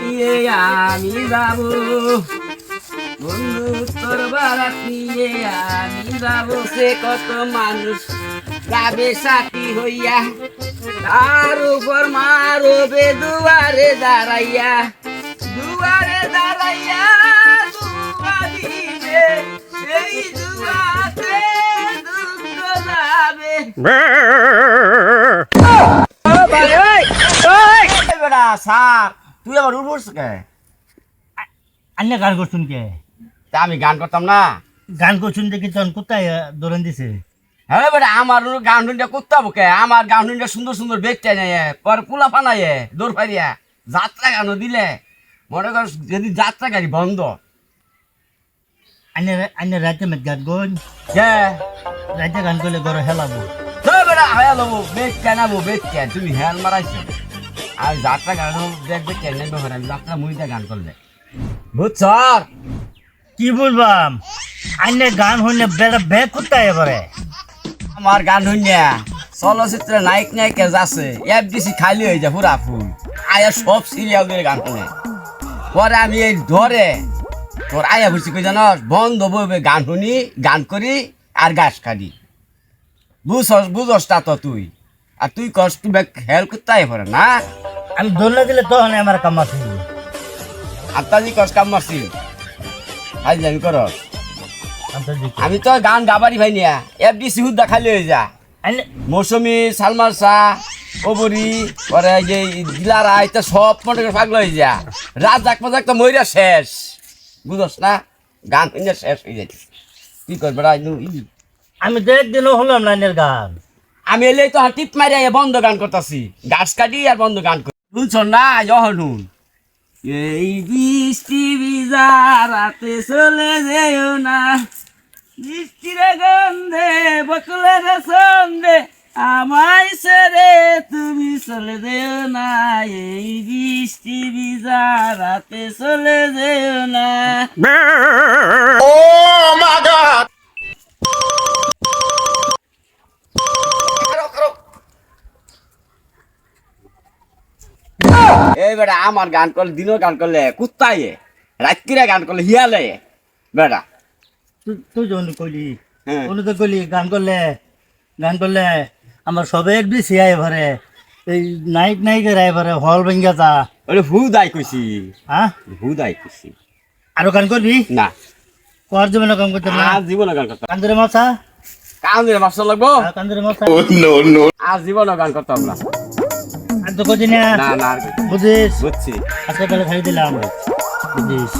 নিয়ে আমি যাব বন্ধু তোর বারাত নিয়ে আমি যাব সে কত মানুষ যাবে সাথী হইয়া তার উপর মারবে দুয়ারে দাঁড়াইয়া দুয়ারে দাঁড়াইয়া দুয়া দিবে সেই দুয়াতে দুঃখ যাবে বেটা স্যার তুই আবার উঠবস কে আন্যা গান করছুন কে তা আমি গান করতাম না গান করছুন দেখি তখন কোথায় দৌড়ান দিছে হ্যাঁ বেটা আমার গান শুনটা করতাম কে আমার গান শুনটা সুন্দর সুন্দর বেচতে নেয় পরে পোলা পানায় দৌড় ফাইয়া যাত্রা গানও দিলে মনে কর যদি যাত্রা গাড়ি বন্ধ আন্যা রাতে মেট গান গুন কে রাতে গান করলে ঘরে হেলাবো বেটা হয়ে যাবো বেচতে নাবো বেচতে তুমি হ্যান মারাইছো আর যাত্রা গান দেখবে চেন্নাই নহর আমি যাত্রা মুড়িতে গান করলে বুঝছ কি বলবাম আন্যা গান হইলে বেড়া বে কোথায় এবারে আমার গান শুনিয়া চলচ্চিত্র নায়ক নায়িকা যাচ্ছে এফডিসি খালি হয়ে যায় পুরা ফুল আয়া সব সিরিয়ালের গান শুনে পরে আমি এই ধরে তোর আয়া বুঝছি কই জানো বন্ধ বইবে গান শুনি গান করি আর গাছ কাটি বুঝস তা তো তুই আর তুই কষ্ট হেল করতে পারে না আমি দৌড়না দিলে তখন আমার কাম আছে আর তাজি কষ্ট কাম মারছি আজ আমি করস আমি তো গান গাবারি ভাই নিয়া এফডিসি হুদ্দা খালি হয়ে যা মৌসুমি সালমান শাহ কবরি পরে যে দিলারা এটা সব মনে করে পাগল হয়ে যা রাত জাক পাজাক তো মইরা শেষ বুঝস না গান শুনে শেষ হয়ে যাচ্ছে কি করবে আমি তো একদিনও হলাম না আন্যের গান আমি এলেই তো টিপ মারিয়া বন্ধ গান করতেছি গাছ কাটি আর বন্ধ গান করি শুনছ না যখন এই বৃষ্টি ভিজা রাতে চলে যেও না বৃষ্টির গন্ধে বকুলের সন্ধে আমায় ছেড়ে তুমি চলে যেও না এই বৃষ্টি ভিজা রাতে চলে যেও না ও মাই গড এই বেটা আমার গান করলে দিনও গান করলে কুত্তায় রাত্রিরে গান করলে হিয়ালে বেটা তুই যখন কইলি হ্যাঁ। উনি তো কইলি গান করলে আমার সবে বেশি আয় ভরে এই নায়ক নায়িকের আয় ভরে হল ভেঙ্গা যা ওরে হুদাই কইছি হ্যাঁ হুদাই কইছি আরো গান করবি না কর জীবনে কাম করতে না আজ জীবনে গান করতাম কান্দরে মাছা কাম দিলে মাস্টার লাগবো কান্দরে মাছা নো নো আজ জীবনে গান করতাম না আর তো কদিন না না আর বুঝিস বুঝছি আজকে তাহলে খাই দিলাম বুঝিস